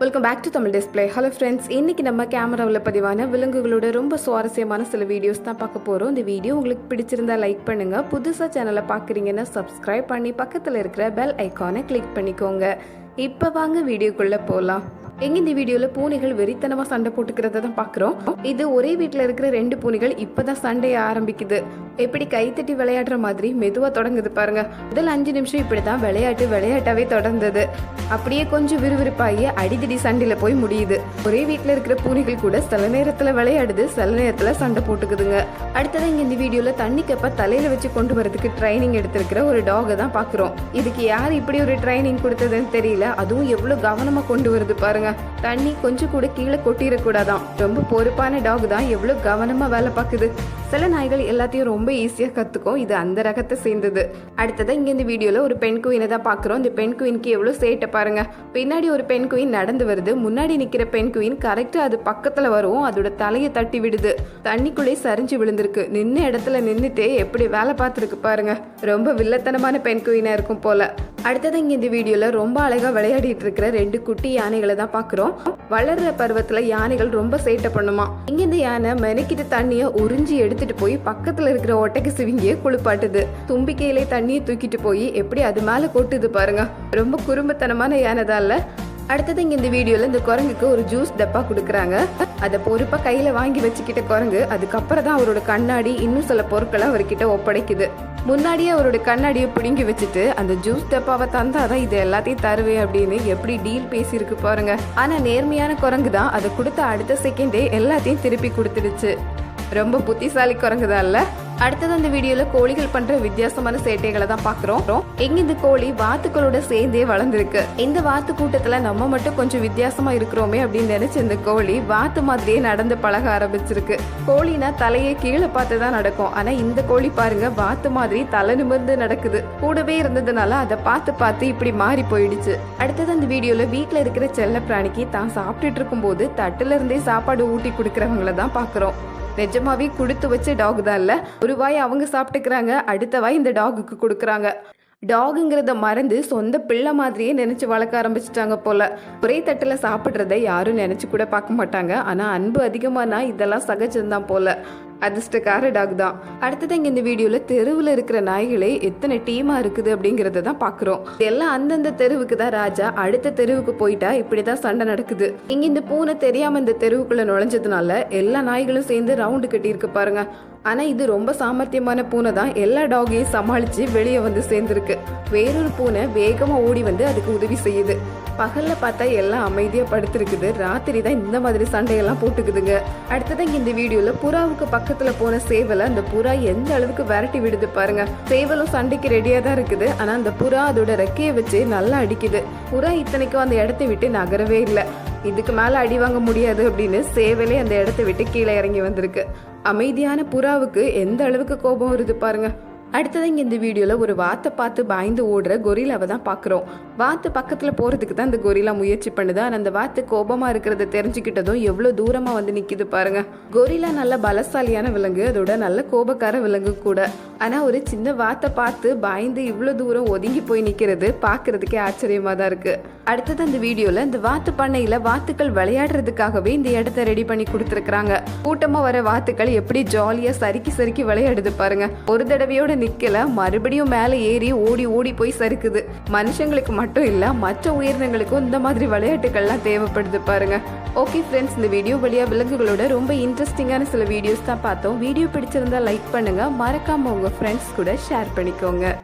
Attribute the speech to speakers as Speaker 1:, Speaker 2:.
Speaker 1: Welcome back to Tamil display. Hello friends, இன்னைக்கு நம்ம கேமராவில் பதிவான விலங்குகளோட ரொம்ப சுவாரஸ்யமான சில வீடியோஸ் தான் பார்க்க போகிறோம். இந்த வீடியோ உங்களுக்கு பிடிச்சிருந்தா லைக் பண்ணுங்க. புதுசாக சேனலை பார்க்குறீங்கன்னா சப்ஸ்கிரைப் பண்ணி பக்கத்தில் இருக்கிற பெல் ஐக்கானை கிளிக் பண்ணிக்கோங்க. இப்போ வாங்க வீடியோக்குள்ளே போகலாம். இந்த வீடியோல பூனைகள் வெறித்தனமா சண்டை போட்டுக்கிறத தான் பாக்குறோம். இது ஒரே வீட்டுல இருக்கிற ரெண்டு பூனைகள் இப்பதான் சண்டைய ஆரம்பிக்குது. எப்படி கைத்தட்டி விளையாடுற மாதிரி மெதுவா தொடங்குது பாருங்க. முதல் 5 நிமிஷம் இப்படிதான் விளையாட்டாவே தொடர்ந்தது. அப்படியே கொஞ்சம் விறுவிறுப்பாகி அடிதடி சண்டையில போய் முடியுது. ஒரே வீட்டுல இருக்கிற பூனைகள் கூட சில நேரத்துல விளையாடுது, சில நேரத்துல சண்டை போட்டுக்குதுங்க. அடுத்தது இந்த வீடியோல தண்ணி கப்ப தலையில வச்சு கொண்டு வரதுக்கு ட்ரைனிங் எடுத்திருக்கிற ஒரு டாகை தான் பாக்குறோம். இதுக்கு யார் இப்படி ஒரு ட்ரைனிங் கொடுத்ததுன்னு தெரியல. அதுவும் எவ்வளவு கவனமா கொண்டு வருது பாருங்க. தண்ணி கொஞ்சம் கூட கீழே கொட்டிடக்கூடாதான். ரொம்ப பொறுப்பான டாக் தான், எவ்வளவு கவனமா வேலை பார்க்குது. சில நாய்கள் எல்லாத்தையும் ரொம்ப ஈஸியா கத்துக்கும். இது அந்த ரகத்தை சேர்ந்தது. அடுத்ததான் இந்த வீடியோல ஒரு பெண் குயினை தான் பாக்குறோம். இந்த பெண் குயினுக்கு எவ்வளவு சேட்டை பாருங்க. பின்னாடி ஒரு பெண் குயின் நடந்து வருது. முன்னாடி நிக்கிற பெண் குயின் கரெக்டா அது பக்கத்துல வரும். அதோட தலையை தட்டி விடுது. தண்ணிக்குள்ளே சரிஞ்சு விழுந்திருக்கு. நின்ன இடத்துல நின்னுட்டே எப்படி வேலை பார்த்துருக்கு பாருங்க. ரொம்ப வில்லத்தனமான பெண் குயினா இருக்கும் போல. அடுத்தது இந்த வீடியோல ரொம்ப அழகா விளையாடிட்டு இருக்கிற 2 குட்டி யானைகளை தான் பாக்குறோம். வளர்ற பருவத்துல யானைகள் ரொம்ப சேட்டை பண்ணுமா. இங்க இந்த யானை மெனக்கிட்டு தண்ணிய உறிஞ்சி எடுத்துட்டு போய் பக்கத்துல இருக்கிற ஒட்டைக்கு சிவிங்கிய குளிப்பாட்டுது. தும்பிக்கையிலே தண்ணியை தூக்கிட்டு போய் எப்படி அது மேல கொட்டுது பாருங்க. ரொம்ப குறும்புத்தனமான யானை தான் இல்ல. அடுத்தது இந்த வீடியோல இந்த குரங்குக்கு ஒரு ஜூஸ் டப்பா கொடுக்குறாங்க. அதை பொறுப்பா கையில வாங்கி வச்சுக்கிட்ட குரங்கு அதுக்கப்புறம் தான் அவரோட கண்ணாடி இன்னும் சில பொருட்களை அவர்கிட்ட ஒப்படைக்குது. முன்னாடியே அவரோட கண்ணாடியை பிடுங்கி வச்சுட்டு அந்த ஜூஸ் டப்பாவை தந்தாதான் இது எல்லாத்தையும் தருவேன் அப்படின்னு எப்படி டீல் பேசியிருக்கு பாருங்க. ஆனா நேர்மையான குரங்கு தான் அதை கொடுத்த அடுத்த செகண்டே எல்லாத்தையும் திருப்பி கொடுத்துடுச்சு. ரொம்ப புத்திசாலி குரங்குதான் இல்ல. அடுத்தது அந்த வீடியோல கோழிகள் பண்ற வித்தியாசமான சேட்டைகளை தான் பாக்குறோம். இந்த கோழி வாத்துக்களோட சேர்ந்தே வளர்ந்துருக்கு. இந்த வாத்து கூட்டத்துல நம்ம மட்டும் கொஞ்சம் வித்தியாசமா இருக்கிறோமே அப்படின்னு நினைச்சு இந்த கோழி வாத்து மாதிரியே நடந்து பழக ஆரம்பிச்சிருக்கு. கோழினா தலையே கீழே பார்த்துதான் நடக்கும். ஆனா இந்த கோழி பாருங்க, வாத்து மாதிரி தலை நிமிர்ந்து நடக்குது. கூடவே இருந்ததுனால அதை பார்த்து இப்படி மாறி போயிடுச்சு. அடுத்தது அந்த வீடியோல வீட்டுல இருக்கிற செல்ல பிராணிக்கு தான் சாப்பிட்டுட்டு இருக்கும் போது தட்டுல இருந்தே சாப்பாடு ஊட்டி கொடுக்கறவங்கள தான் பாக்குறோம். நிஜமாவே கொடுத்து வச்ச டாக் தான் இல்ல. ஒரு வாய் அவங்க சாப்பிட்டுக்கிறாங்க, அடுத்த வாய் இந்த டாகுக்கு கொடுக்குறாங்க. டாகுங்கிறத மறந்து சொந்த பிள்ளை மாதிரியே நினைச்சு வளர்க்க ஆரம்பிச்சிட்டாங்க போல. ஒரே தட்டுல சாப்பிட்றத யாரும் நினைச்சு கூட பார்க்க மாட்டாங்க. ஆனா அன்பு அதிகமானா இதெல்லாம் சகஜம்தான் போல. அதிர்ஷ்டக்கார டாக் தான். அடுத்தது இந்த வீடியோல தெருவுல இருக்கிற நாய்களே எத்தனை டீமா இருக்குது அப்படிங்கறத தான் பாக்குறோம். எல்லாம் அந்தந்த தெருவுக்கு தான் ராஜா. அடுத்த தெருவுக்கு போயிட்டா இப்படிதான் சண்டை நடக்குது. இந்த பூனை தெரியாம இந்த தெருவுக்குள்ள நுழைஞ்சதுனால எல்லா நாய்களும் சேர்ந்து ரவுண்டு கட்டி இருக்கு பாருங்க. ஆனா இது ரொம்ப சாமர்த்தியமான பூனை தான். எல்லா டாகையும் சமாளிச்சு வெளியே வந்து சேர்ந்துருக்கு. வேறொரு பூனை வேகமா ஓடி வந்து அதுக்கு உதவி செய்யுது. பகல்ல பார்த்தா எல்லாம் அமைதியா படுத்திருக்குது. ராத்திரி தான் இந்த மாதிரி சண்டையெல்லாம் போட்டுக்குதுங்க. அடுத்ததான் இந்த வீடியோல புறாவுக்கு பக்கத்துல போன சேவலை அந்த புறா எந்த அளவுக்கு விரட்டி விடுது பாருங்க. சேவலும் சண்டைக்கு ரெடியா தான் இருக்குது. ஆனா அந்த புறா அதோட ரெக்கையை வச்சு நல்லா அடிக்குது. புறா இத்தனைக்கும் அந்த இடத்தை விட்டு நகரவே இல்லை. இதுக்கு மேல அடி வாங்க முடியாது அப்படின்னு சேவலே அந்த இடத்தை விட்டு கீழே இறங்கி வந்திருக்கு. அமைதியான புறாவுக்கு எந்த அளவுக்கு கோபம் வருது பாருங்க. அடுத்தது இந்த வீடியோல ஒரு வாத்தை பார்த்து பயந்து ஓடுற கொரிலாவை தான் பாக்குறோம். வாத்து பக்கத்துல போறதுக்கு தான் இந்த கொரிலா முயற்சி பண்ணுது. ஆனா அந்த வாத்து கோபமா இருக்கிறத தெரிஞ்சுக்கிட்டதும் எவ்வளவு தூரமா வந்து நிக்குது பாருங்க. கொரிலா நல்ல பலசாலியான விலங்கு, அதோட நல்ல கோபக்கார விலங்கு கூட. ஆனா ஒரு சின்ன வாத்தை பார்த்து பயந்து இவ்வளவு தூரம் ஒதுங்கி போய் நிக்கிறது பாக்குறதுக்கே ஆச்சரியமா தான் இருக்கு. அடுத்தது அந்த வீடியோல இந்த வாத்து பண்ணையில வாத்துக்கள் விளையாடுறதுக்காகவே இந்த இடத்த ரெடி பண்ணி கொடுத்துருக்காங்க. கூட்டமா வர வாத்துக்கள் எப்படி ஜாலியா சறுக்கி விளையாடுது பாருங்க. ஒரு தடவையோட நிக்கல, மறுபடியும் மேல ஏறி ஓடி போய் சறுக்குது. மனுஷங்களுக்கு மட்டும் இல்ல, மற்ற உயிரினங்களுக்கும் இந்த மாதிரி விளையாட்டுகள்லாம் தேவைப்படுது பாருங்க. ஓகே ஃப்ரெண்ட்ஸ், இந்த வீடியோ வழியா விலங்குகளோட ரொம்ப இன்ட்ரெஸ்டிங்கான சில வீடியோஸ் தான் பார்த்தோம். வீடியோ பிடிச்சிருந்தா லைக் பண்ணுங்க. மறக்காம உங்க ஃப்ரெண்ட்ஸ் கூட ஷேர் பண்ணிக்கோங்க.